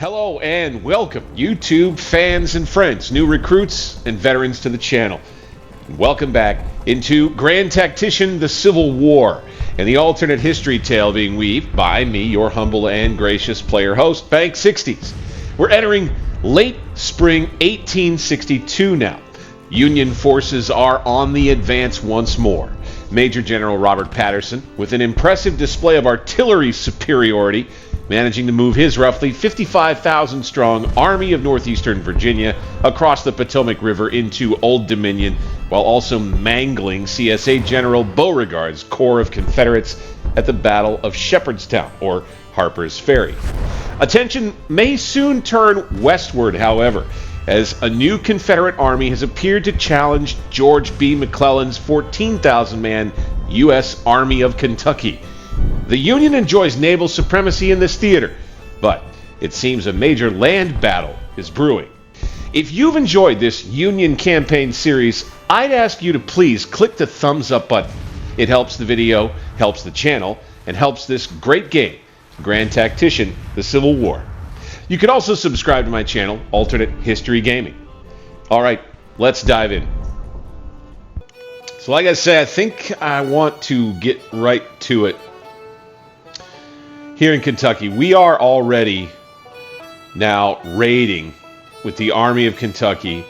Hello and welcome, YouTube fans and friends, new recruits and veterans to the channel. Welcome back into Grand Tactician, the Civil War, and the alternate history tale being weaved by me, your humble and gracious player host, Bank 60s. We're entering late spring 1862 now. Union forces are on the advance once more. Major General Robert Patterson, with an impressive display of artillery superiority, managing to move his roughly 55,000 strong Army of Northeastern Virginia across the Potomac River into Old Dominion, while also mangling CSA General Beauregard's Corps of Confederates at the Battle of Shepherdstown, or Harper's Ferry. Attention may soon turn westward, however, as a new Confederate army has appeared to challenge George B. McClellan's 14,000-man U.S. Army of Kentucky. The Union enjoys naval supremacy in this theater, but it seems a major land battle is brewing. If you've enjoyed this Union campaign series, I'd ask you to please click the thumbs up button. It helps the video, helps the channel, and helps this great game, Grand Tactician, the Civil War. You can also subscribe to my channel, Alternate History Gaming. All right, let's dive in. So like I said, I think I want to get right to it. Here in Kentucky, we are already now raiding with the Army of Kentucky.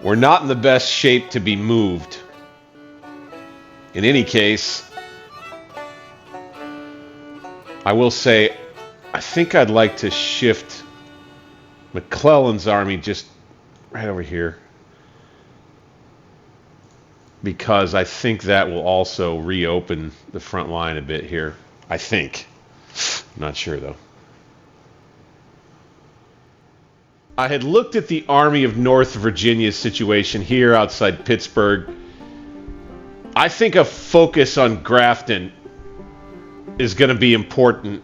We're not in the best shape to be moved. In any case, I will say, I think I'd like to shift McClellan's army just right over here, because I think that will also reopen the front line a bit here. I think. I'm not sure, though. I had looked at the Army of North Virginia's situation here outside Pittsburgh. I think a focus on Grafton is going to be important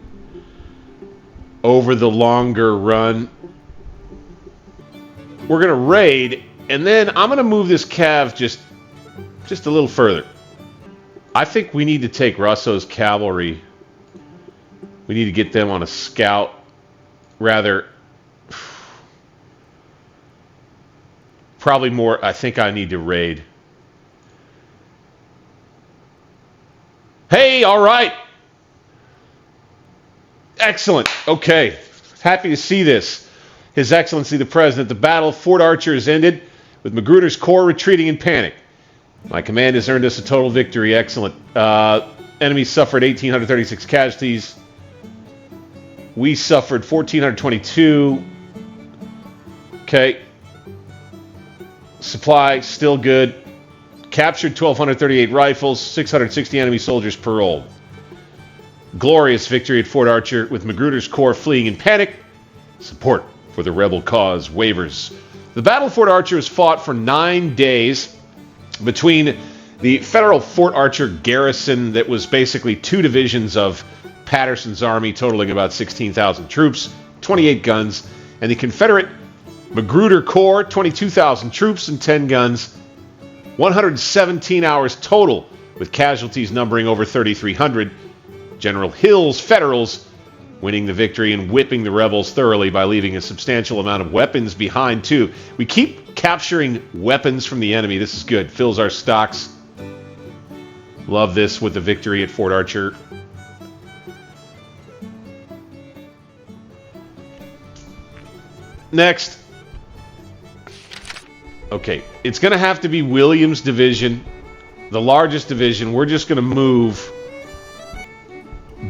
over the longer run. We're going to raid, and then I'm going to move this cav just a little further. I think we need to take Russo's cavalry. We need to get them on a scout. Rather, probably more, I think I need to raid. Hey, all right. Excellent. Okay. Happy to see this. His Excellency the President, the Battle of Fort Archer has ended, with Magruder's Corps retreating in panic. My command has earned us a total victory. Excellent. Enemy suffered 1,836 casualties. We suffered 1,422. Okay. Supply, still good. Captured 1,238 rifles, 660 enemy soldiers paroled. Glorious victory at Fort Archer, with Magruder's Corps fleeing in panic. Support for the rebel cause wavers. The Battle of Fort Archer was fought for 9 days between the Federal Fort Archer garrison, that was basically two divisions of Patterson's army, totaling about 16,000 troops, 28 guns, and the Confederate Magruder Corps, 22,000 troops and 10 guns, 117 hours total, with casualties numbering over 3,300. General Hill's Federals winning the victory and whipping the rebels thoroughly by leaving a substantial amount of weapons behind, too. We keep capturing weapons from the enemy. This is good. Fills our stocks. Love this with the victory at Fort Archer. Next. Okay, it's going to have to be Williams' division, the largest division. We're just going to move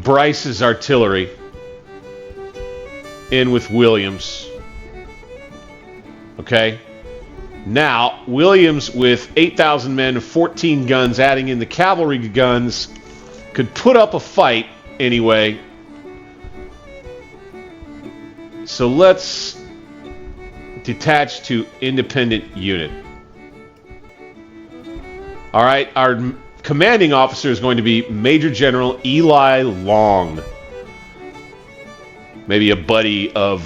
Bryce's artillery in with Williams. Okay. Now, Williams with 8,000 men, 14 guns, adding in the cavalry guns, could put up a fight anyway. So let's detach to independent unit. All right, our commanding officer is going to be Major General Eli Long. Maybe a buddy of,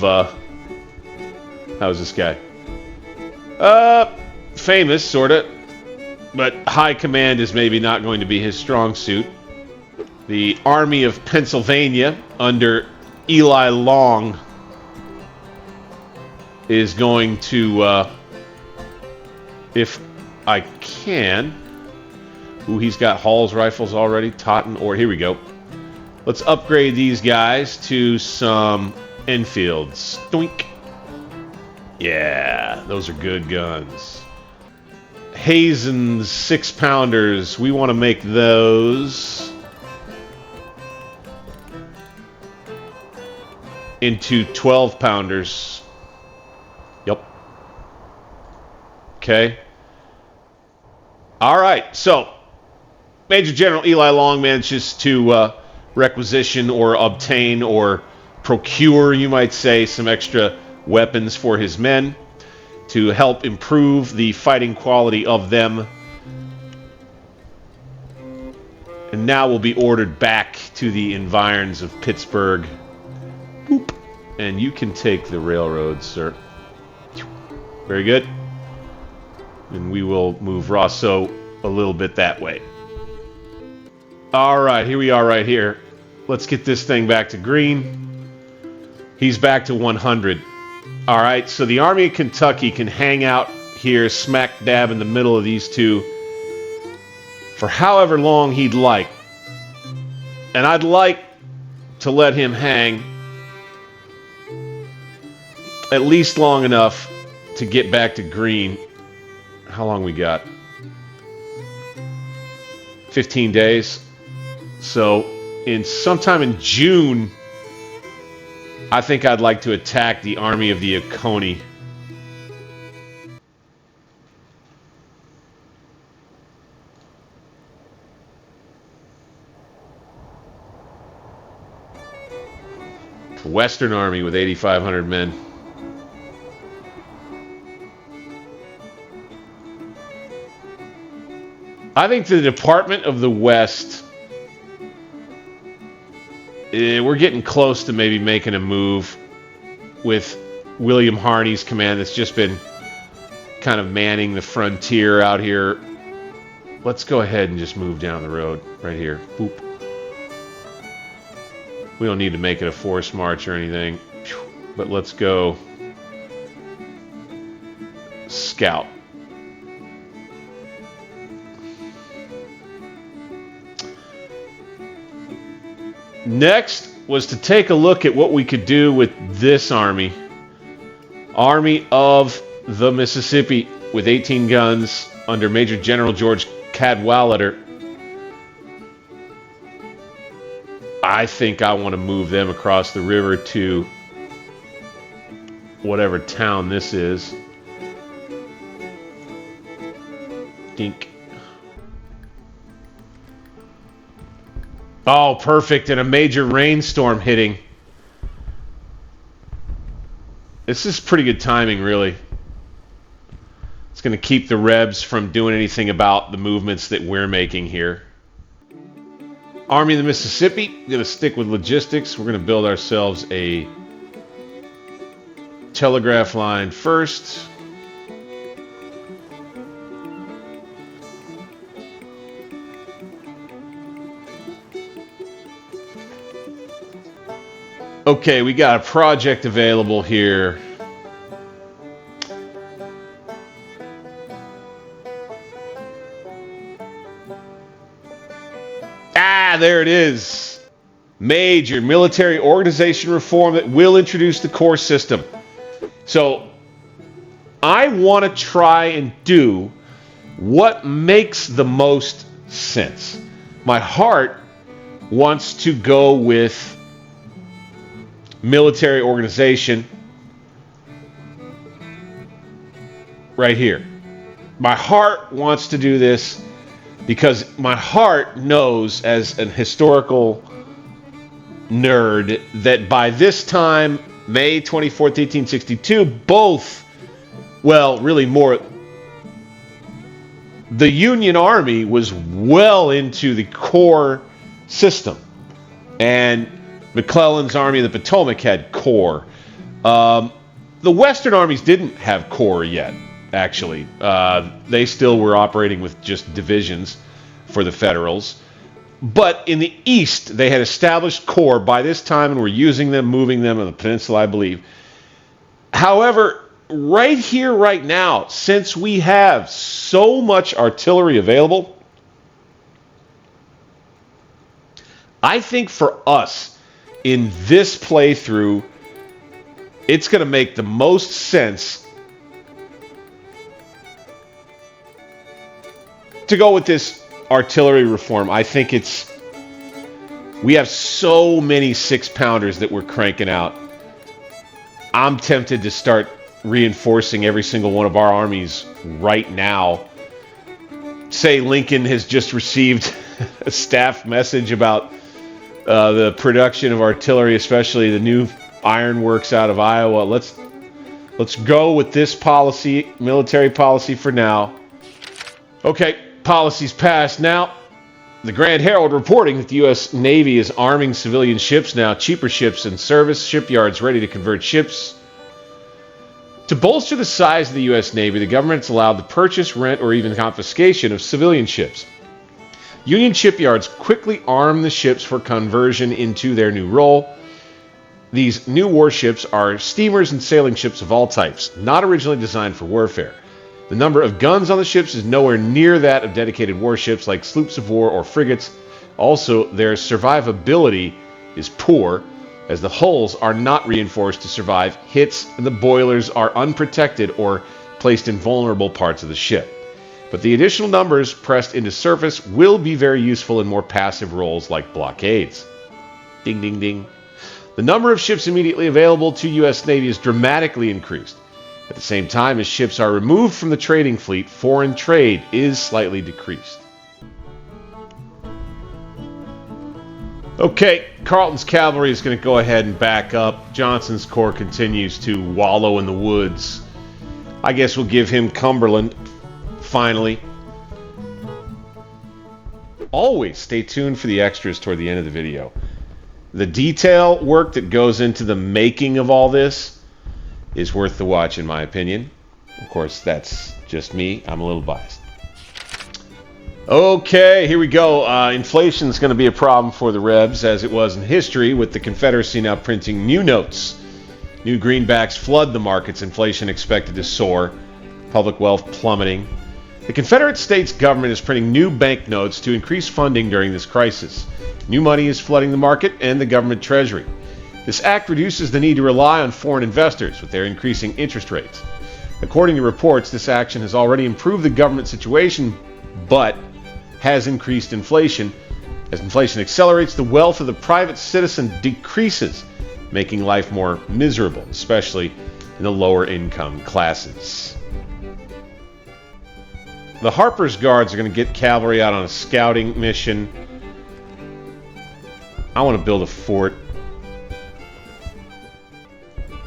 how's this guy? Famous, sorta, but high command is maybe not going to be his strong suit. The Army of Pennsylvania under Eli Long is going to, if I can... Ooh, he's got Hall's rifles already. Totten, or here we go. Let's upgrade these guys to some Enfields. Doink. Yeah, those are good guns. Hazen's 6-pounders. We want to make those into 12-pounders. Yep. Okay. All right. So, Major General Eli Long manages to requisition or obtain or procure, you might say, some extra weapons for his men to help improve the fighting quality of them. And now will be ordered back to the environs of Pittsburgh. Boop. And you can take the railroad, sir. Very good. And we will move Rosso a little bit that way. All right, here we are right here. Let's get this thing back to green. He's back to 100. All right, so the Army of Kentucky can hang out here smack dab in the middle of these two for however long he'd like. And I'd like to let him hang at least long enough to get back to green. How long we got? 15 days. So sometime in June, I think I'd like to attack the Army of the Oconee. The Western Army with 8,500 men. I think the Department of the West, we're getting close to maybe making a move with William Harney's command that's just been kind of manning the frontier out here. Let's go ahead and just move down the road right here. Boop. We don't need to make it a forced march or anything, but let's go scout. Next was to take a look at what we could do with this army. Army of the Mississippi with 18 guns under Major General George Cadwalader. I think I want to move them across the river to whatever town this is. Dink. Oh, perfect. And a major rainstorm hitting. This is pretty good timing, really. It's going to keep the Rebs from doing anything about the movements that we're making here. Army of the Mississippi, going to stick with logistics. We're going to build ourselves a telegraph line first. Okay, we got a project available here. Ah, there it is. Major military organization reform that will introduce the core system. So, I want to try and do what makes the most sense. My heart wants to go with military organization right here. My heart wants to do this because my heart knows, as an historical nerd, that by this time, May 24th, 1862, both, well, really more, the Union Army was well into the core system. And McClellan's Army of the Potomac had core. The Western armies didn't have core yet, actually. They still were operating with just divisions for the Federals. But in the East, they had established core by this time and were using them, moving them on the peninsula, I believe. However, right here, right now, since we have so much artillery available, I think for us in this playthrough, it's going to make the most sense to go with this artillery reform. I think we have so many 6-pounders that we're cranking out. I'm tempted to start reinforcing every single one of our armies right now. Say Lincoln has just received a staff message about the production of artillery, especially the new ironworks out of Iowa. Let's go with this policy, military policy for now. Okay, policy's passed. Now, the Grand Herald reporting that the U.S. Navy is arming civilian ships now, cheaper ships in service, shipyards ready to convert ships. To bolster the size of the U.S. Navy, the government's allowed the purchase, rent, or even confiscation of civilian ships. Union shipyards quickly arm the ships for conversion into their new role. These new warships are steamers and sailing ships of all types, not originally designed for warfare. The number of guns on the ships is nowhere near that of dedicated warships like sloops of war or frigates. Also, their survivability is poor, as the hulls are not reinforced to survive hits and the boilers are unprotected or placed in vulnerable parts of the ship. But the additional numbers pressed into surface will be very useful in more passive roles like blockades. Ding, ding, ding. The number of ships immediately available to U.S. Navy is dramatically increased. At the same time, as ships are removed from the trading fleet, foreign trade is slightly decreased. Okay, Carleton's cavalry is going to go ahead and back up. Johnson's corps continues to wallow in the woods. I guess we'll give him Cumberland, finally. Always stay tuned for the extras toward the end of the video. The detail work that goes into the making of all this is worth the watch, in my opinion. Of course, that's just me. I'm a little biased. Okay, here we go. Inflation is going to be a problem for the Rebs, as it was in history, with the Confederacy now printing new notes. New greenbacks flood the markets, inflation expected to soar, public wealth plummeting. The Confederate States government is printing new banknotes to increase funding during this crisis. New money is flooding the market and the government treasury. This act reduces the need to rely on foreign investors with their increasing interest rates. According to reports, this action has already improved the government situation, but has increased inflation. As inflation accelerates, the wealth of the private citizen decreases, making life more miserable, especially in the lower income classes. The Harper's Guards are going to get cavalry out on a scouting mission. I want to build a fort.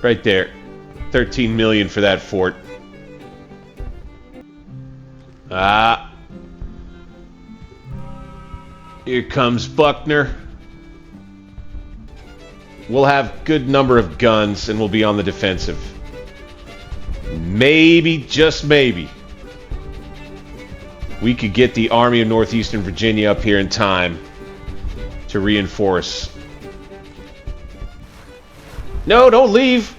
Right there. 13 million for that fort. Here comes Buckner. We'll have good number of guns and we'll be on the defensive. Maybe, just maybe, we could get the Army of Northeastern Virginia up here in time to reinforce. No, don't leave.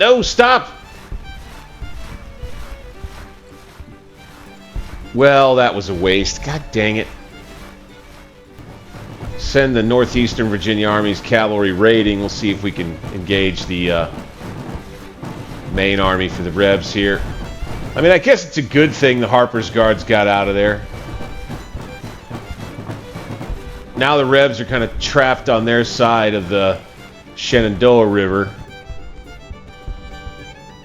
No, stop. Well, that was a waste. God dang it. Send the Northeastern Virginia Army's cavalry raiding. We'll see if we can engage the main army for the Rebs here. I mean, I guess it's a good thing the Harper's Guards got out of there. Now the Rebs are kind of trapped on their side of the Shenandoah River.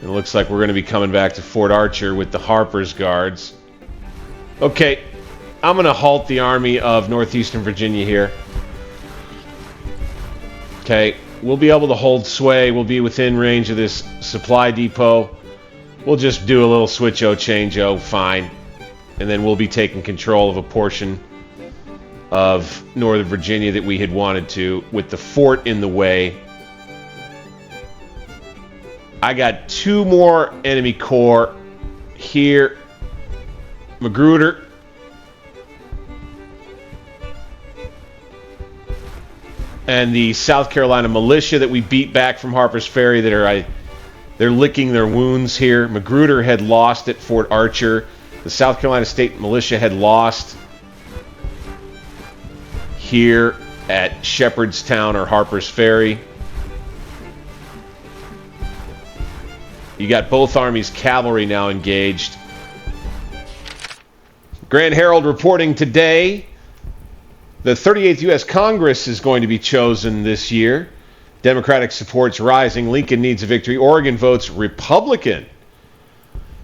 It looks like we're going to be coming back to Fort Archer with the Harper's Guards. Okay, I'm going to halt the Army of Northeastern Virginia here. Okay, we'll be able to hold sway. We'll be within range of this supply depot. We'll just do a little switch-o, change-o, fine. And then we'll be taking control of a portion of Northern Virginia that we had wanted to, with the fort in the way. I got 2 more enemy corps here. Magruder. And the South Carolina militia that we beat back from Harper's Ferry that They're licking their wounds here. Magruder had lost at Fort Archer. The South Carolina State Militia had lost here at Shepherdstown or Harper's Ferry. You got both armies' cavalry now engaged. Grand Herald reporting today, the 38th U.S. Congress is going to be chosen this year. Democratic support's rising. Lincoln needs a victory. Oregon votes Republican.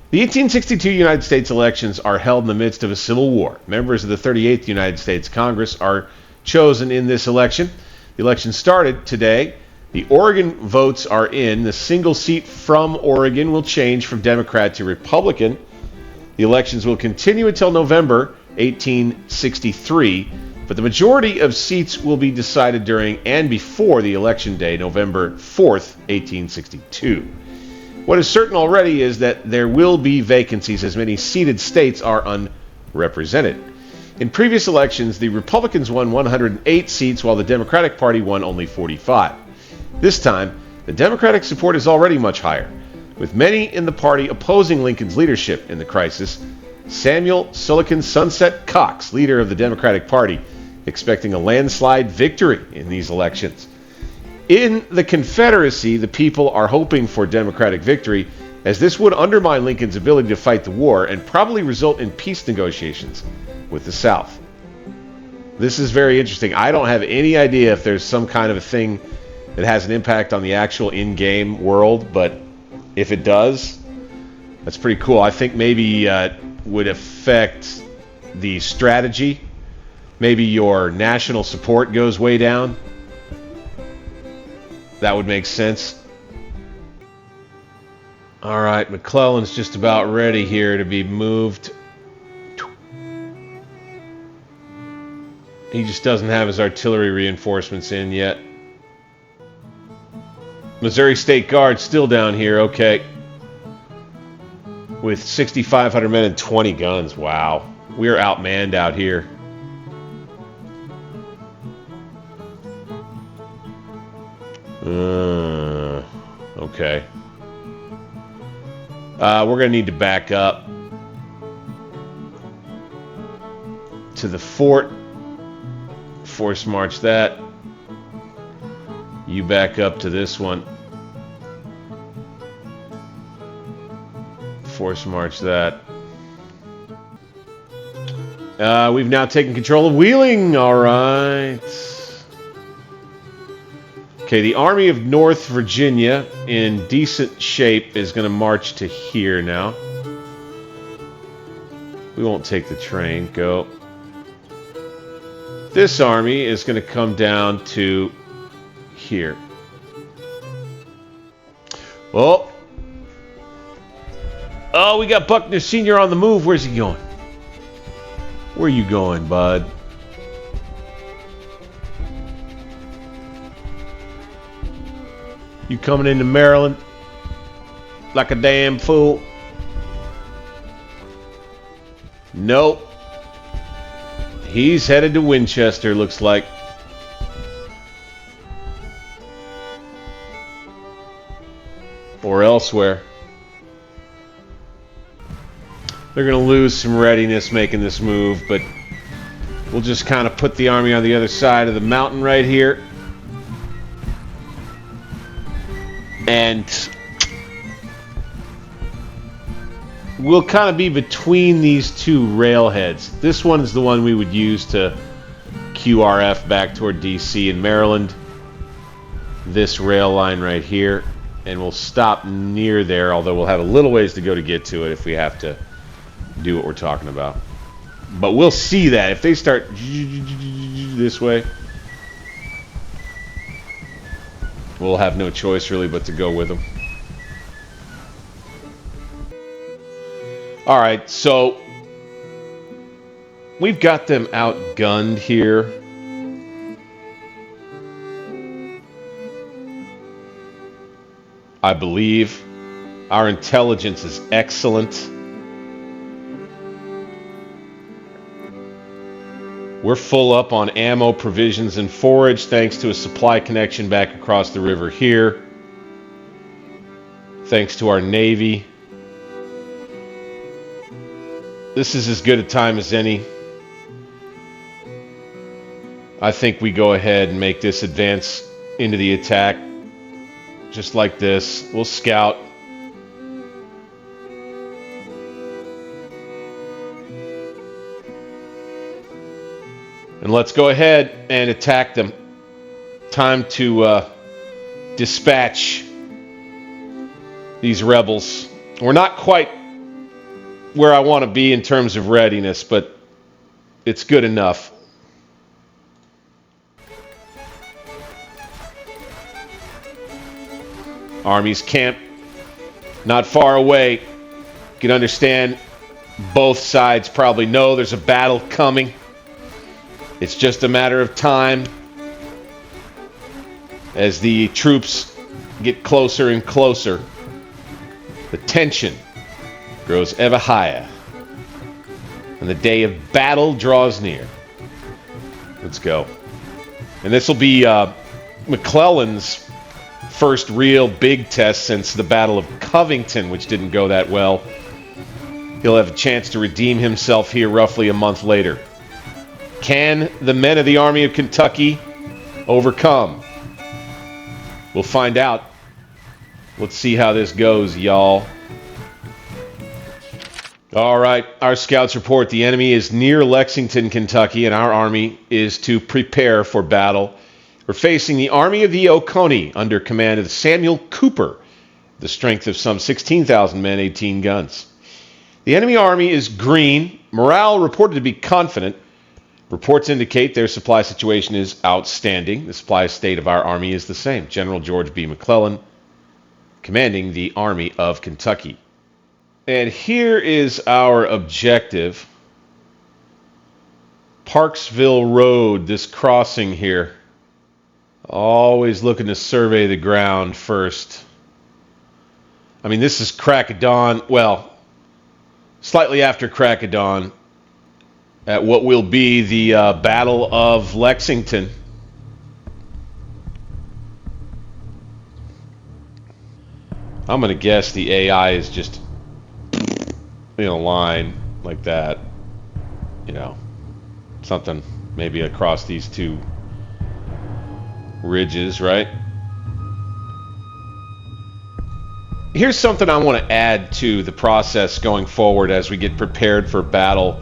The 1862 United States elections are held in the midst of a civil war. Members of the 38th United States Congress are chosen in this election. The election started today. The Oregon votes are in. The single seat from Oregon will change from Democrat to Republican. The elections will continue until November 1863, but the majority of seats will be decided during and before the election day, November 4th, 1862. What is certain already is that there will be vacancies, as many seated states are unrepresented. In previous elections, the Republicans won 108 seats, while the Democratic Party won only 45. This time, the Democratic support is already much higher, with many in the party opposing Lincoln's leadership in the crisis. Samuel Silicon Sunset Cox, leader of the Democratic Party, expecting a landslide victory in these elections. In the Confederacy, the people are hoping for Democratic victory, as this would undermine Lincoln's ability to fight the war and probably result in peace negotiations with the South. This is very interesting. I don't have any idea if there's some kind of a thing that has an impact on the actual in-game world, but if it does, that's pretty cool. I think maybe would affect the strategy. Maybe your national support goes way down. That would make sense. All right, McClellan's just about ready here to be moved. He just doesn't have his artillery reinforcements in yet. Missouri State Guard still down here, okay. With 6,500 men and 20 guns. Wow. We are outmanned out here. Okay. We're going to need to back up to the fort. Force march that. You back up to this one. Force march that. We've now taken control of Wheeling. All right. Okay, the Army of North Virginia in decent shape is going to march to here now. We won't take the train. Go. This army is going to come down to here. Oh, we got Buckner Sr. on the move. Where's he going? Where are you going, bud? You coming into Maryland like a damn fool? Nope. He's headed to Winchester, looks like. Or elsewhere. They're going to lose some readiness making this move, but we'll just kind of put the army on the other side of the mountain right here. And we'll kind of be between these two railheads. This one is the one we would use to QRF back toward DC and Maryland. This rail line right here. And we'll stop near there, although we'll have a little ways to go to get to it if we have to do what we're talking about. But we'll see that. If they start this way, we'll have no choice really but to go with them. All right, so we've got them outgunned here. I believe our intelligence is excellent. We're full up on ammo, provisions, and forage thanks to a supply connection back across the river here. thanks to our Navy. This is as good a time as any. I think we go ahead and make this advance into the attack. Just like this. We'll scout. And let's go ahead and attack them. Time to dispatch these rebels. We're not quite where I want to be in terms of readiness, but it's good enough. Armies camp not far away. You can understand both sides probably know there's a battle coming. It's just a matter of time as the troops get closer and closer. The tension grows ever higher, and the day of battle draws near. Let's go. And this will be McClellan's first real big test since the Battle of Covington, which didn't go that well. He'll have a chance to redeem himself here roughly a month later. Can the men of the Army of Kentucky overcome? We'll find out. Let's see how this goes, y'all. All right, our scouts report the enemy is near Lexington, Kentucky, and our army is to prepare for battle. We're facing the Army of the Oconee under command of Samuel Cooper, the strength of some 16,000 men, 18 guns. The enemy army is green, morale reported to be confident. Reports indicate their supply situation is outstanding. The supply state of our army is the same. General George B. McClellan, commanding the Army of Kentucky. And here is our objective. Parksville Road, this crossing here. Always looking to survey the ground first. I mean, this is crack of dawn. Well, slightly after crack of dawn at what will be the Battle of Lexington. I'm going to guess the AI is just in a line like that. You know, something maybe across these two ridges, right? Here's something I want to add to the process going forward as we get prepared for battle.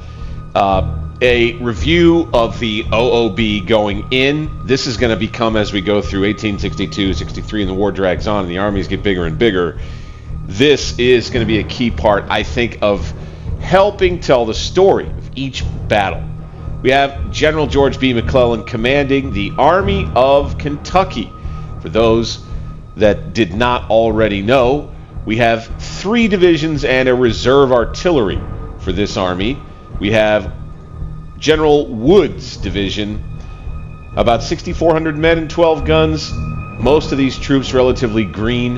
A review of the OOB going in. This is going to become, as we go through 1862, 63, and the war drags on and the armies get bigger and bigger. This is going to be a key part, I think, of helping tell the story of each battle. We have General George B. McClellan commanding the Army of Kentucky. For those that did not already know, we have 3 divisions and a reserve artillery for this army. We have General Wood's division, about 6,400 men and 12 guns. Most of these troops relatively green,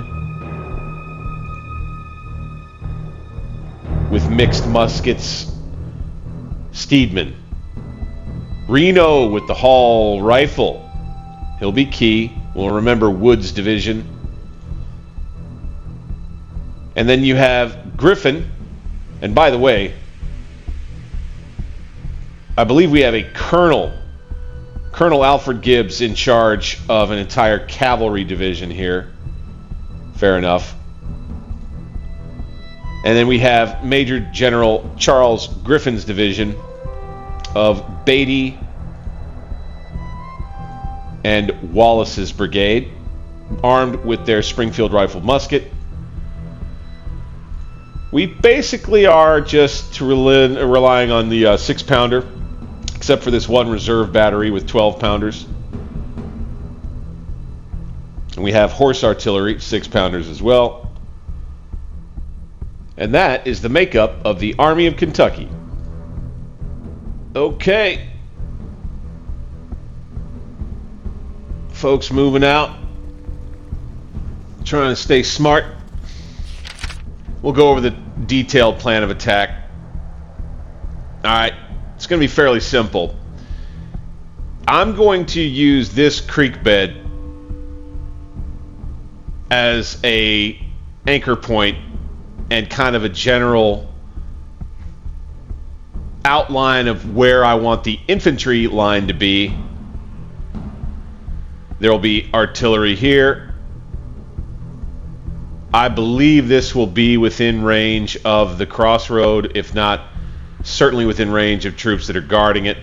with mixed muskets. Steedman. Reno with the Hall rifle. He'll be key. We'll remember Wood's division. And then you have Griffin. And by the way, I believe we have a Colonel Alfred Gibbs in charge of an entire cavalry division here. Fair enough. And then we have Major General Charles Griffin's division of Beatty and Wallace's brigade, armed with their Springfield rifle musket. We basically are just relying on the 6-pounder, except for this one reserve battery with 12-pounders. And we have horse artillery, 6-pounders as well. And that is the makeup of the Army of Kentucky. Okay. Folks moving out. Trying to stay smart. We'll go over the detailed plan of attack. Alright. It's going to be fairly simple. I'm going to use this creek bed as an anchor point and kind of a general outline of where I want the infantry line to be. There will be artillery here. I believe this will be within range of the crossroad, if not certainly within range of troops that are guarding it.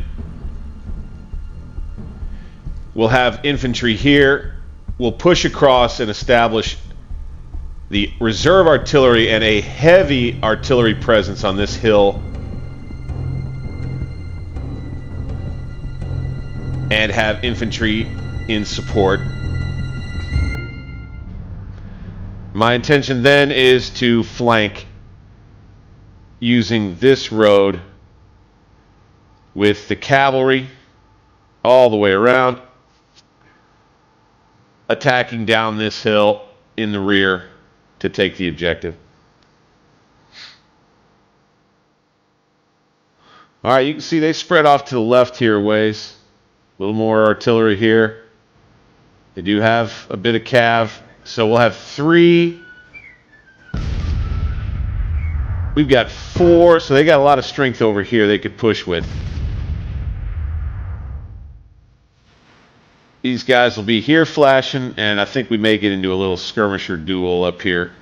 We'll have infantry here. We'll push across and establish the reserve artillery and a heavy artillery presence on this hill, and have infantry in support. My intention then is to flank using this road with the cavalry all the way around, attacking down this hill in the rear to take the objective. All right, you can see they spread off to the left here a ways. A little more artillery here. They do have a bit of cav, so we'll have 3. We've got 4, so they got a lot of strength over here they could push with. These guys will be here flashing, and I think we may get into a little skirmisher duel up here.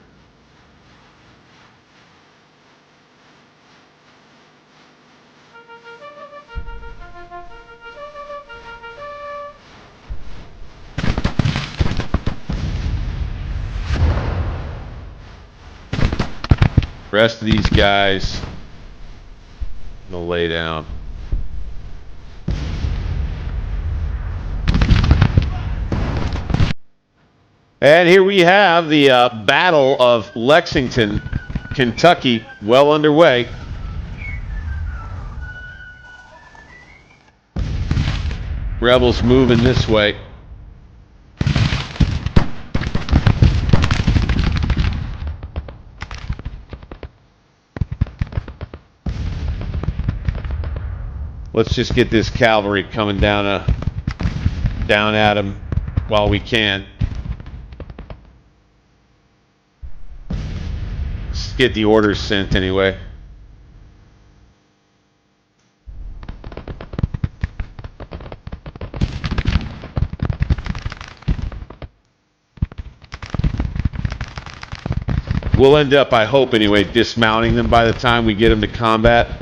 Rest of these guys, they'll lay down. And here we have the Battle of Lexington, Kentucky, well underway. Rebels moving this way. Let's just get this cavalry coming down at them while we can. Let's get the orders sent anyway. We'll end up, I hope anyway, dismounting them by the time we get them to combat.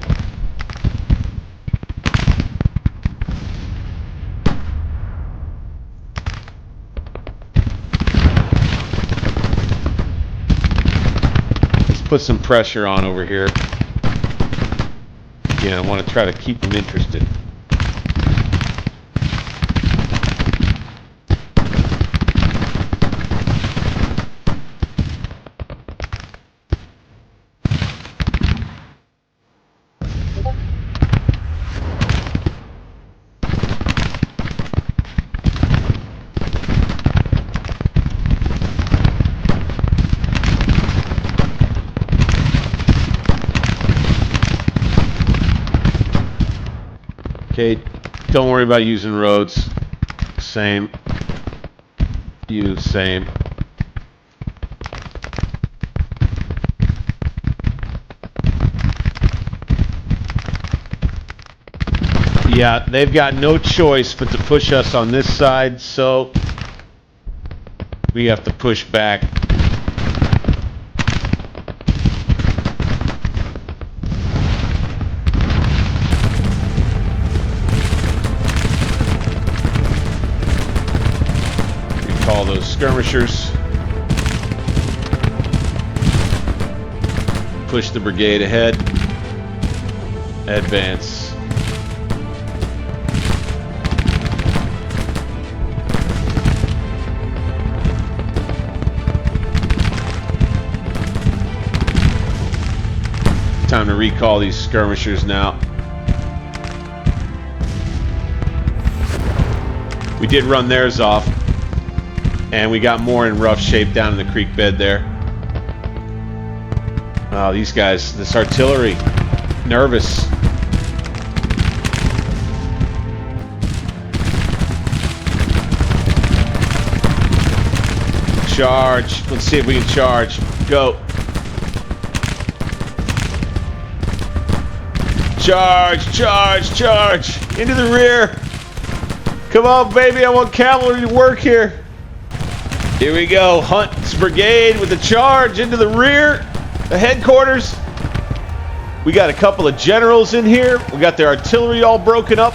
Put some pressure on over here. Again, I want to try to keep them interested. Okay, don't worry about using roads. Same. Use same. Yeah, they've got no choice but to push us on this side, so we have to push back. All those skirmishers. Push the brigade ahead. Advance. Time to recall these skirmishers now. We did run theirs off. And we got more in rough shape down in the creek bed there. Oh, these guys, this artillery, nervous. Charge. Let's see if we can charge. go. Charge, charge, charge. Into the rear. Come on, baby. I want cavalry to work here. Here we go. Hunt's brigade with the charge into the rear. The headquarters. We got a couple of generals in here. We got their artillery all broken up.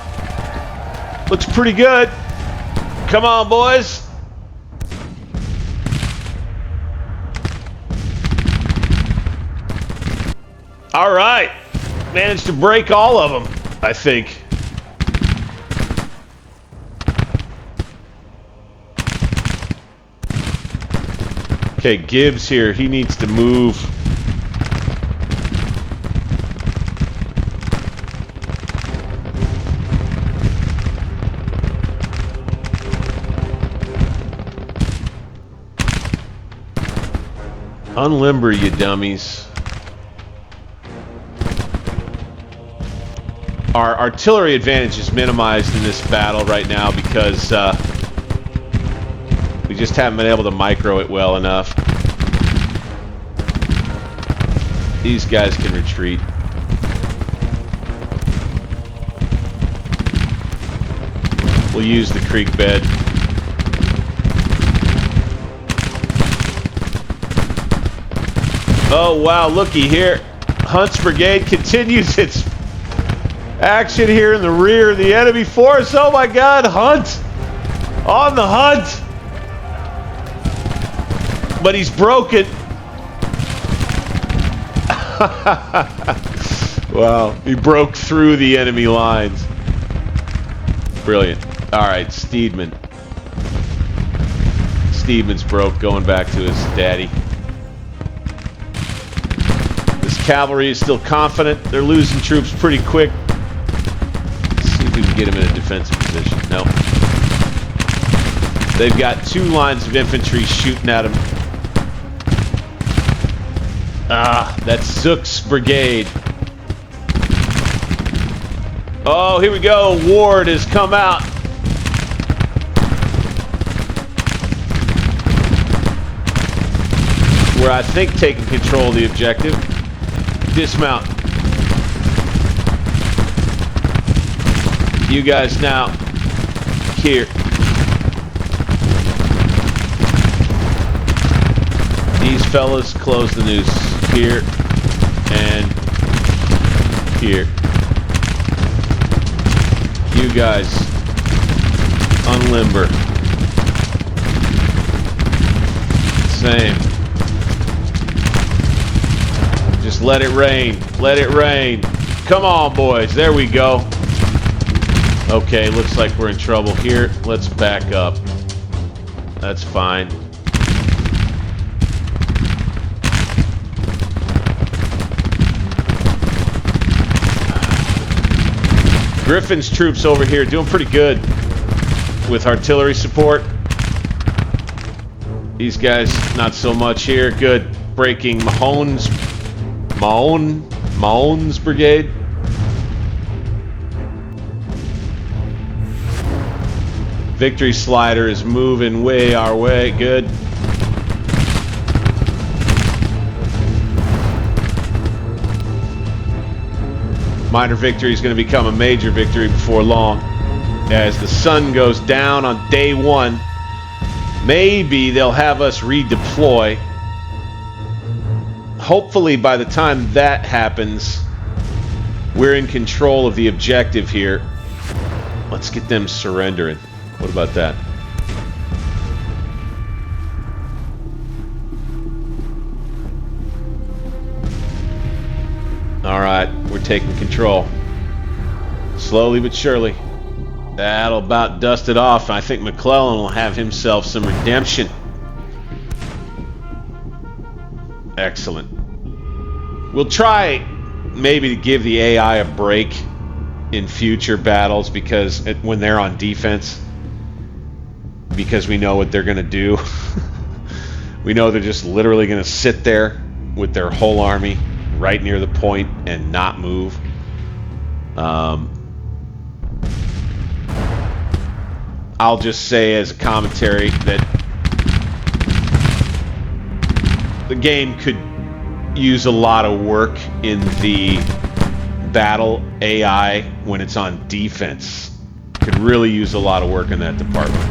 Looks pretty good. Come on, boys. All right. Managed to break all of them, I think. Okay, Gibbs here. He needs to move. Unlimber, you dummies. Our artillery advantage is minimized in this battle right now because we just haven't been able to micro it well enough. These guys can retreat. We'll use the creek bed. Oh wow, looky here. Hunt's brigade continues its action here in the rear of the enemy force. Oh my god, Hunt! On the hunt! But he's broken. Wow, he broke through the enemy lines. Brilliant. Alright, Steedman. Steedman's broke, going back to his daddy. This cavalry is still confident. They're losing troops pretty quick. Let's see if we can get them in a defensive position. No. They've got two lines of infantry shooting at them. Ah, that's Zook's brigade. Oh, here we go. Ward has come out. We're, I think, taking control of the objective. Dismount. You guys now. Here. These fellas close the noose. Here. And here. You guys unlimber. Same. Just let it rain. Let it rain. Come on, boys. There we go. Okay, looks like we're in trouble here. Let's back up. That's fine. Griffin's troops over here doing pretty good with artillery support. These guys, not so much here. Good. Breaking Mahone's brigade. Victory Slider is moving way our way. Good. Minor victory is going to become a major victory before long. As the sun goes down on day one, maybe they'll have us redeploy. Hopefully by the time that happens, we're in control of the objective here. Let's get them surrendering. What about that? Alright, we're taking control. Slowly but surely. That'll about dust it off. I think McClellan will have himself some redemption. Excellent. We'll try maybe to give the AI a break in future battles because when they're on defense, because we know what they're going to do. We know they're just literally going to sit there with their whole army right near the point and not move. I'll just say as a commentary that The game could use a lot of work in the battle AI when it's on defense. Could really use a lot of work in that department.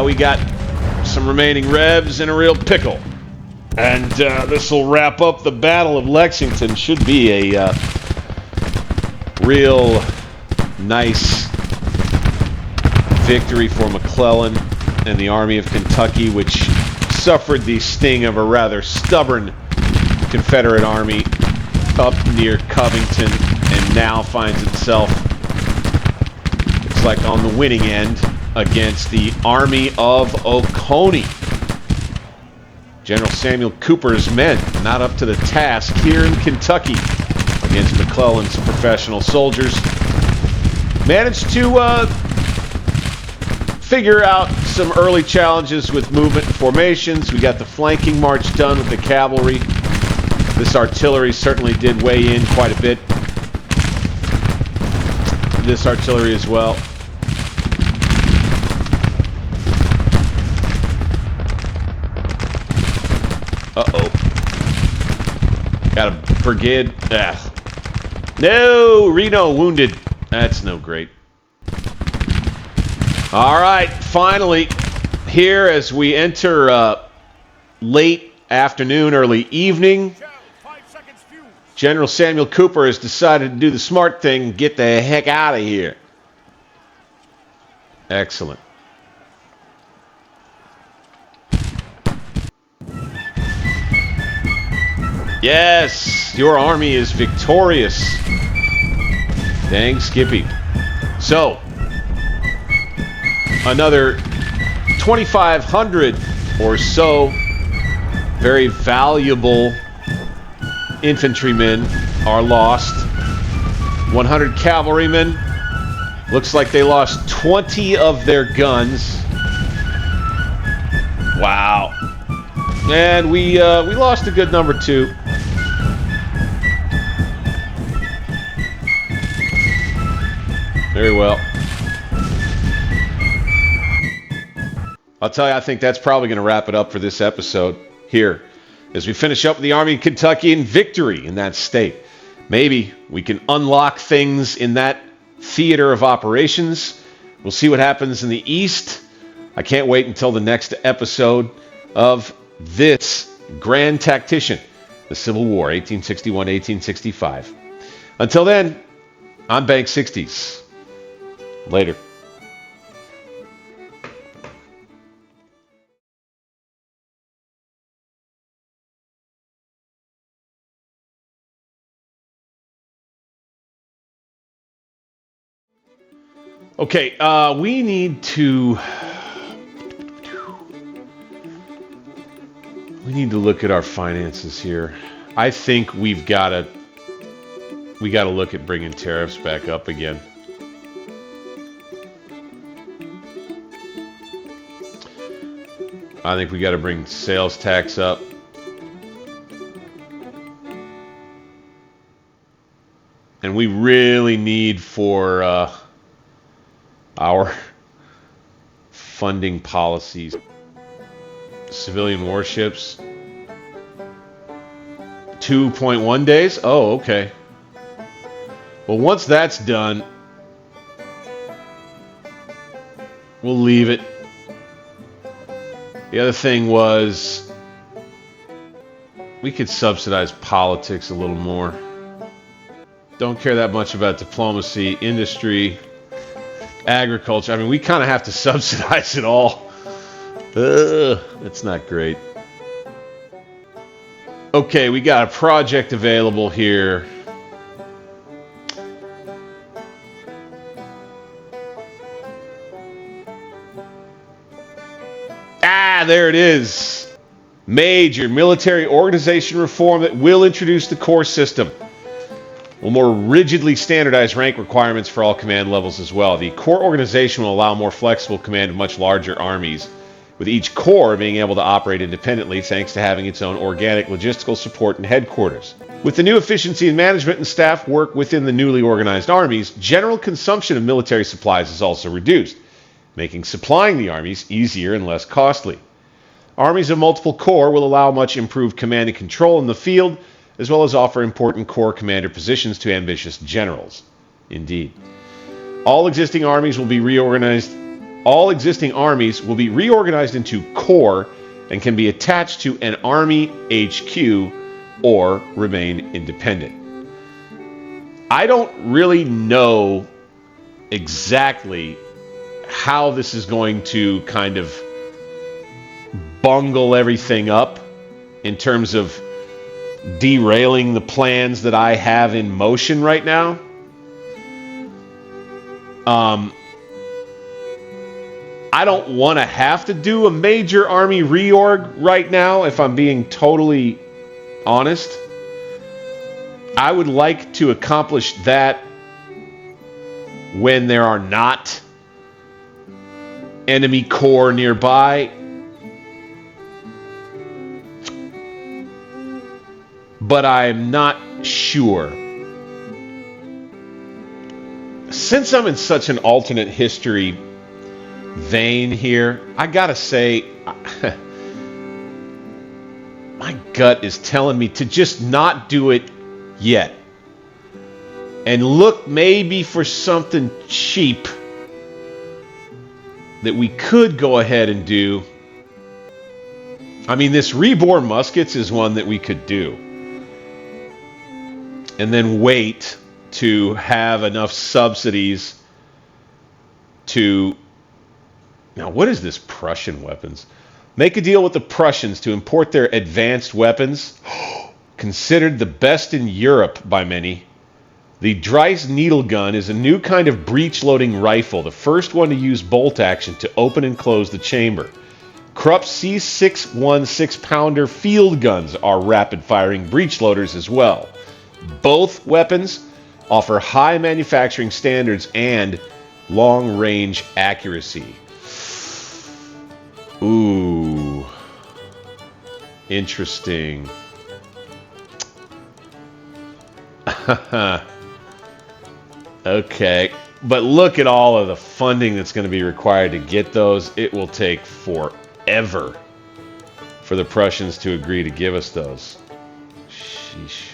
We got some remaining revs and a real pickle. And this will wrap up the Battle of Lexington. Should be a real nice victory for McClellan and the Army of Kentucky, which suffered the sting of a rather stubborn Confederate army up near Covington and now finds itself, looks like, on the winning end against the Army of Oconee. General Samuel Cooper's men not up to the task here in Kentucky against McClellan's professional soldiers. Managed to figure out some early challenges with movement and formations. We got the flanking march done with the cavalry. This artillery certainly did weigh in quite a bit. This artillery as well. Uh-oh. Got a brigade. No! Reno wounded. That's no great. All right, finally, here as we enter late afternoon, early evening, General Samuel Cooper has decided to do the smart thing and get the heck out of here. Excellent. Yes, your army is victorious. Dang, Skippy. So, another 2,500 or so very valuable infantrymen are lost. 100 cavalrymen. Looks like they lost 20 of their guns. Wow. And we lost a good number too. Very well. I'll tell you, I think that's probably going to wrap it up for this episode here as we finish up with the Army of Kentucky and victory in that state. Maybe we can unlock things in that theater of operations. We'll see what happens in the East. I can't wait until the next episode of this Grand Tactician, the Civil War, 1861-1865. Until then, I'm Bank 60s. Later. Okay, we need to look at our finances here. I think we got to look at bringing tariffs back up again. I think we got to bring sales tax up. And we really need for our funding policies. Civilian warships. 2.1 days? Oh, okay. Well, once that's done, we'll leave it. The other thing was we could subsidize politics a little more. Don't care that much about diplomacy, industry, agriculture. I mean, we kind of have to subsidize it all. That's not great. Okay, we got a project available here. There it is. Major military organization reform that will introduce the core system. Will more rigidly standardize rank requirements for all command levels as well. The core organization will allow more flexible command of much larger armies, with each corps being able to operate independently thanks to having its own organic logistical support and headquarters. With the new efficiency in management and staff work within the newly organized armies, general consumption of military supplies is also reduced. making supplying the armies easier and less costly. Armies of multiple corps will allow much improved command and control in the field, as well as offer important corps commander positions to ambitious generals. Indeed. All existing armies will be reorganized into corps and can be attached to an army HQ or remain independent. I don't really know exactly how this is going to kind of bungle everything up in terms of derailing the plans that I have in motion right now. I don't want to have to do a major army reorg right now, if I'm being totally honest. I would like to accomplish that when there are not enemy corps nearby. But I'm not sure. Since I'm in such an alternate history vein here, I gotta say, my gut is telling me to just not do it yet. And look maybe for something cheap that we could go ahead and do. I mean, this reborn muskets is one that we could do. And then wait to have enough subsidies to... Now, what is this Prussian weapons? Make a deal with the Prussians to import their advanced weapons, considered the best in Europe by many. The Dreiss needle gun is a new kind of breech-loading rifle, the first one to use bolt action to open and close the chamber. Krupp's C61 6-pounder field guns are rapid-firing breech loaders as well. Both weapons offer high manufacturing standards and long-range accuracy. Ooh. Interesting. Okay. But look at all of the funding that's going to be required to get those. It will take forever for the Prussians to agree to give us those. Sheesh.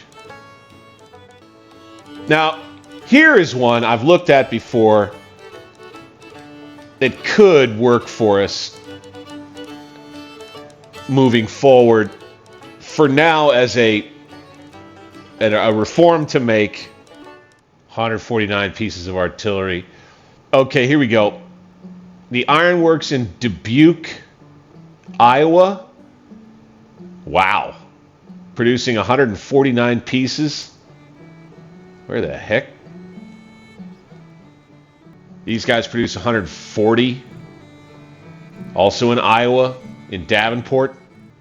Now, here is one I've looked at before that could work for us moving forward. For now, as a reform to make 149 pieces of artillery. Okay, here we go. The ironworks in Dubuque, Iowa. Wow. Producing 149 pieces. Where the heck? These guys produce 140. Also in Iowa, in Davenport.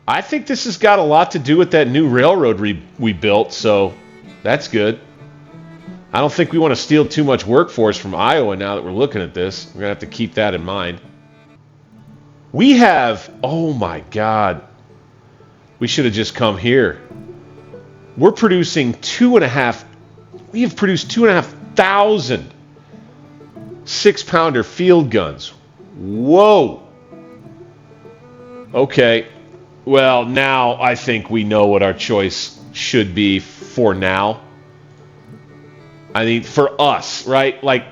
I think this has got a lot to do with that new railroad we built, so that's good. I don't think we want to steal too much workforce from Iowa now that we're looking at this. We're going to have to keep that in mind. We have, oh my God, we should have just come here. We're producing we have produced 2,500 6-pounder field guns. Whoa. Okay. Well, now I think we know what our choice should be for now. I mean, for us, right? Like,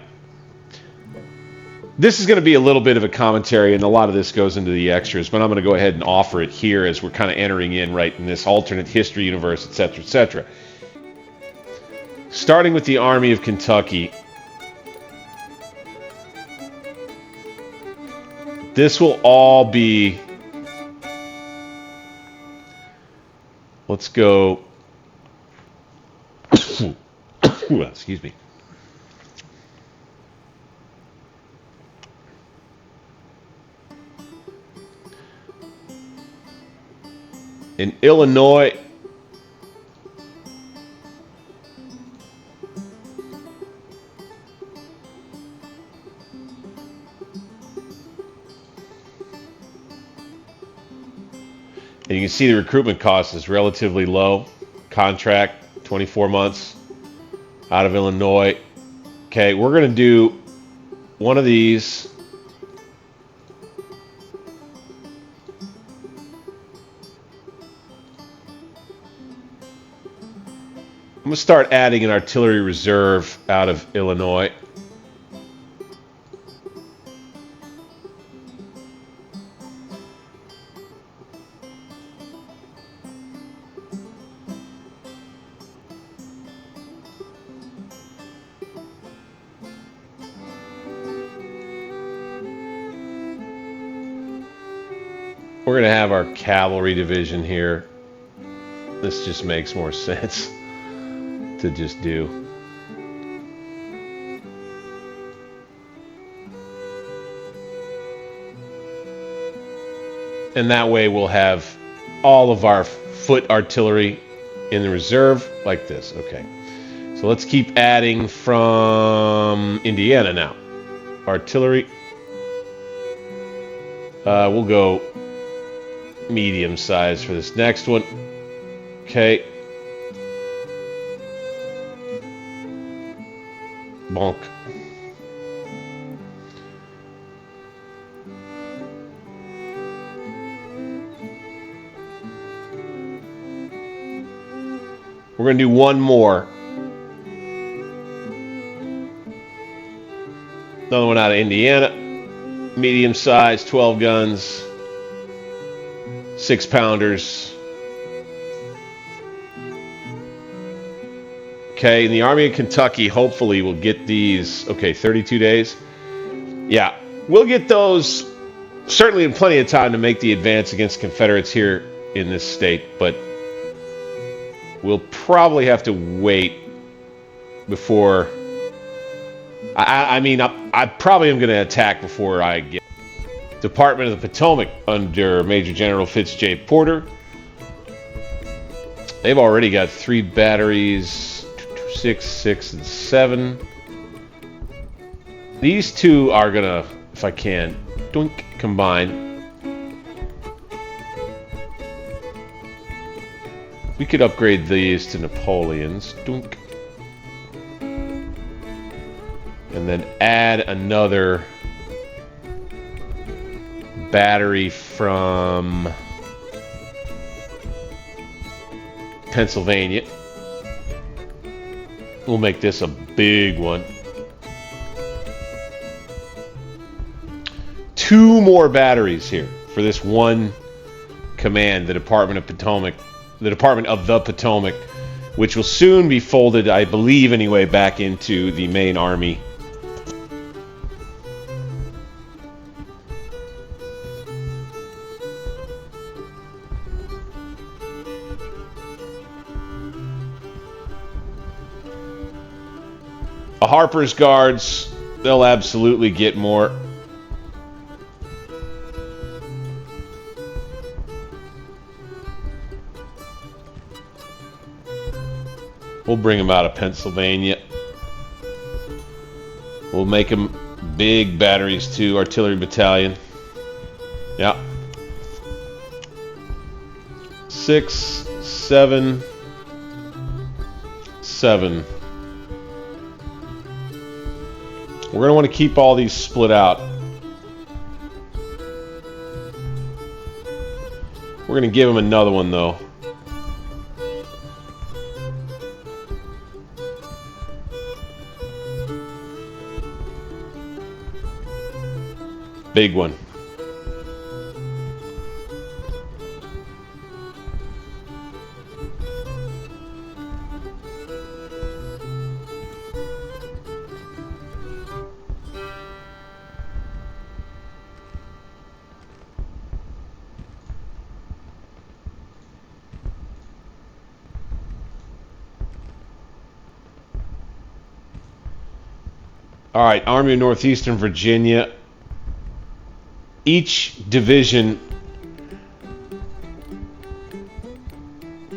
this is going to be a little bit of a commentary, and a lot of this goes into the extras, but I'm going to go ahead and offer it here as we're kind of entering in right in this alternate history universe, etc., etc. Starting with the Army of Kentucky. This will all be... Let's go... Excuse me. In Illinois, and you can see the recruitment cost is relatively low. Contract, 24 months. Out of Illinois. Okay, we're going to do one of these. going to start adding an artillery reserve out of Illinois. We're going to have our cavalry division here. This just makes more sense to just do. And that way we'll have all of our foot artillery in the reserve like this. Okay. So let's keep adding from Indiana now. Artillery. We'll go medium size for this next one. Okay. Bonk. We're going to do one more. Another one out of Indiana. Medium size, 12 guns. 6-pounders. Okay, and the Army of Kentucky hopefully will get these. Okay, 32 days. Yeah, we'll get those certainly in plenty of time to make the advance against Confederates here in this state, but we'll probably have to wait before. I mean, I probably am going to attack before I get. Department of the Potomac under Major General Fitz J. Porter. They've already got 3 batteries, 6, 6, and 7. These two are gonna, if I can, doink, combine. We could upgrade these to Napoleons, doink. And then add another battery from Pennsylvania. We'll make this a big one. 2 more batteries here for this one command, the Department of Potomac, the Department of the Potomac, which will soon be folded, I believe anyway, back into the main army. Harper's Guards, they'll absolutely get more. We'll bring them out of Pennsylvania. We'll make them big batteries too, artillery battalion. Yeah. 6, 7, 7. We're going to want to keep all these split out. We're going to give them another one, though. Big one. All right, Army of Northeastern Virginia. Each division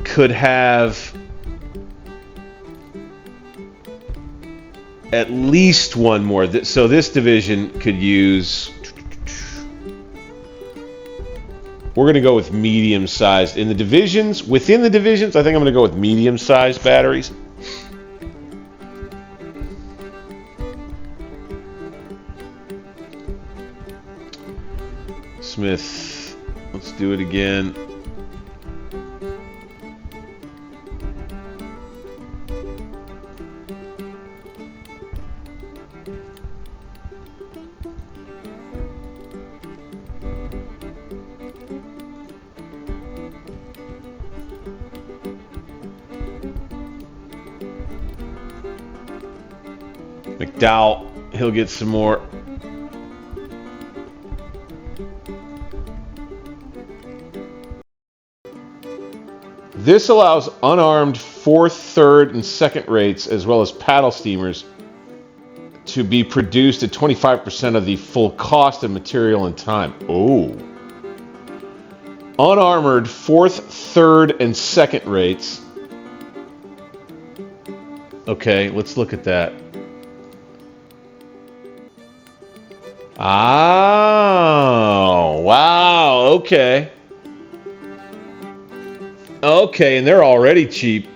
could have at least one more. So this division could use. We're going to go with medium-sized. In the divisions, within the divisions, I think I'm going to go with medium-sized batteries. Smith, let's do it again. doubt he'll get some more. This allows unarmed 4th, 3rd, and 2nd rates, as well as paddle steamers, to be produced at 25% of the full cost of material and time. Oh. Unarmored 4th, 3rd, and 2nd rates. Okay, let's look at that. Oh, wow, okay. Okay, and they're already cheap.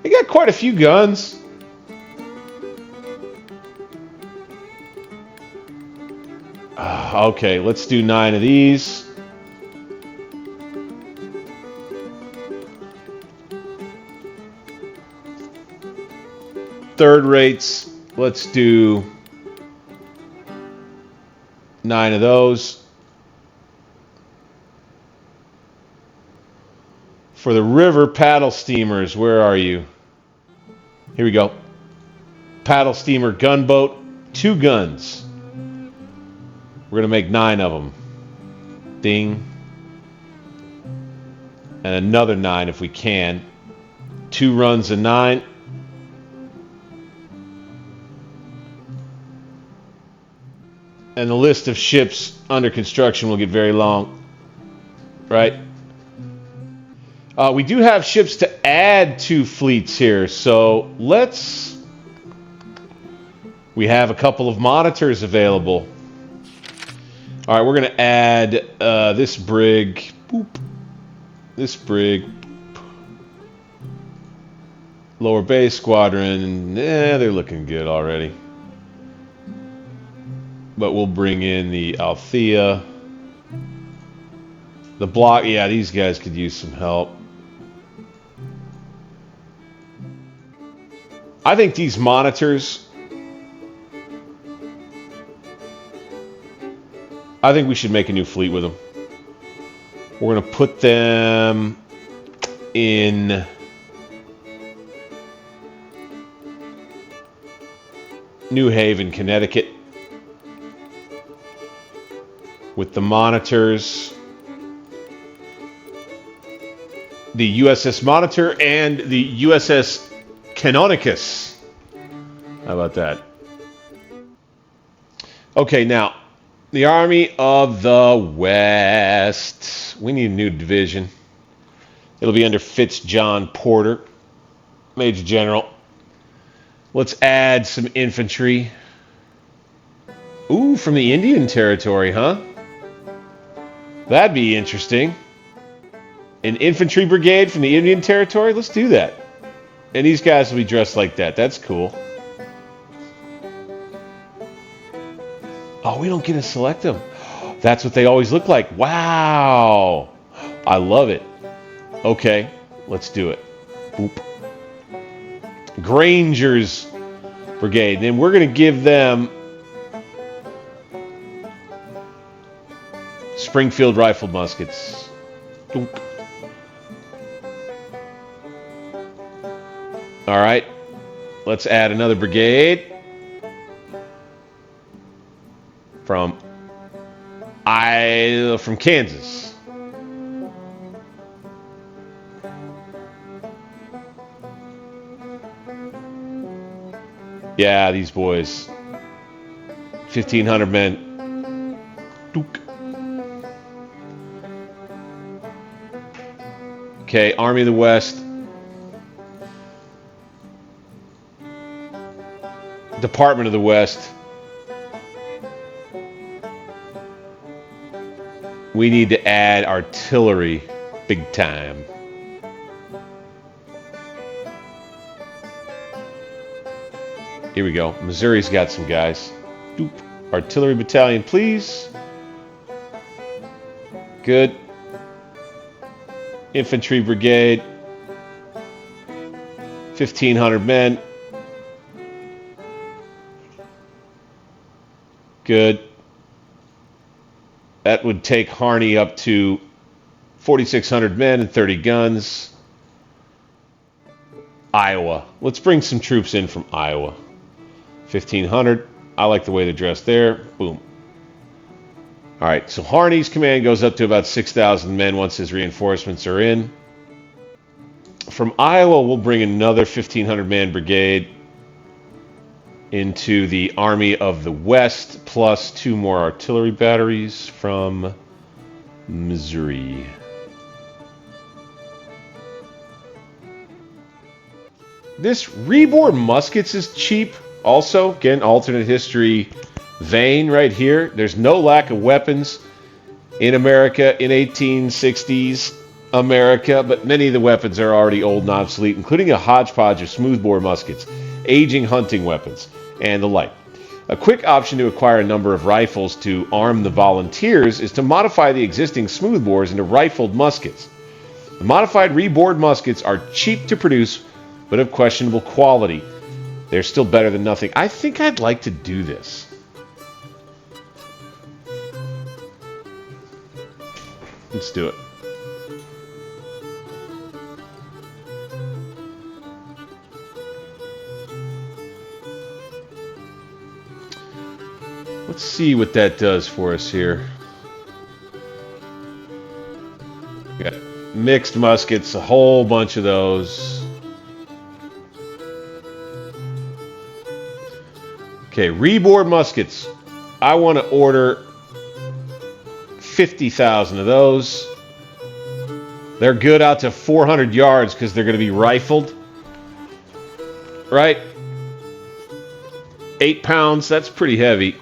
They got quite a few guns. Okay, let's do 9 of these. Third rates, let's do 9 of those. For the river paddle steamers, where are you? Here we go. Paddle steamer gunboat, 2 guns. We're going to make 9 of them. Ding. And another 9 if we can. 2 runs of 9. And the list of ships under construction will get very long. Right? We do have ships to add to fleets here, so let's... We have a couple of monitors available. All right, we're going to add this brig. Boop. This brig. Lower base squadron. They're looking good already. But we'll bring in the Althea. The block, yeah, these guys could use some help. I think these monitors, I think we should make a new fleet with them. We're going to put them in New Haven, Connecticut, with the monitors, the USS Monitor and the USS Canonicus. How about that? Okay, now, the Army of the West. We need a new division. It'll be under Fitzjohn Porter, Major General. Let's add some infantry. Ooh, from the Indian Territory, huh? That'd be interesting. An infantry brigade from the Indian Territory? Let's do that. And these guys will be dressed like that. That's cool. Oh, we don't get to select them. That's what they always look like. Wow. I love it. Okay, let's do it. Boop. Granger's Brigade. Then we're going to give them Springfield rifled muskets. Dunk. All right, let's add another brigade from Kansas. Yeah, these boys. 1,500 men. Dunk. Okay, Army of the West. Department of the West. We need to add artillery big time. Here we go. Missouri's got some guys. Doop. Artillery battalion, please. Good. Infantry brigade. 1,500 men. Good. That would take Harney up to 4,600 men and 30 guns. Iowa. Let's bring some troops in from Iowa. 1,500. I like the way they're dressed there. Boom. All right, so Harney's command goes up to about 6,000 men once his reinforcements are in. From Iowa, we'll bring another 1,500-man brigade into the Army of the West, plus 2 more artillery batteries from Missouri. This rebore muskets is cheap. Also, again, alternate history vein right here. There's no lack of weapons in America in 1860s America, but many of the weapons are already old and obsolete, including a hodgepodge of smoothbore muskets, aging hunting weapons, and the like. A quick option to acquire a number of rifles to arm the volunteers is to modify the existing smoothbores into rifled muskets. The modified rebored muskets are cheap to produce, but of questionable quality. They're still better than nothing. I think I'd like to do this. Let's do it. Let's see what that does for us here. We got mixed muskets, a whole bunch of those. Okay, rebored muskets. I want to order 50,000 of those. They're good out to 400 yards because they're going to be rifled. Right? 8 pounds, that's pretty heavy.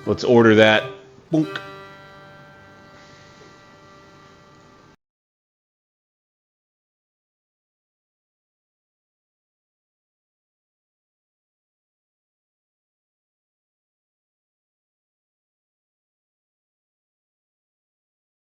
Let's order that. Boink.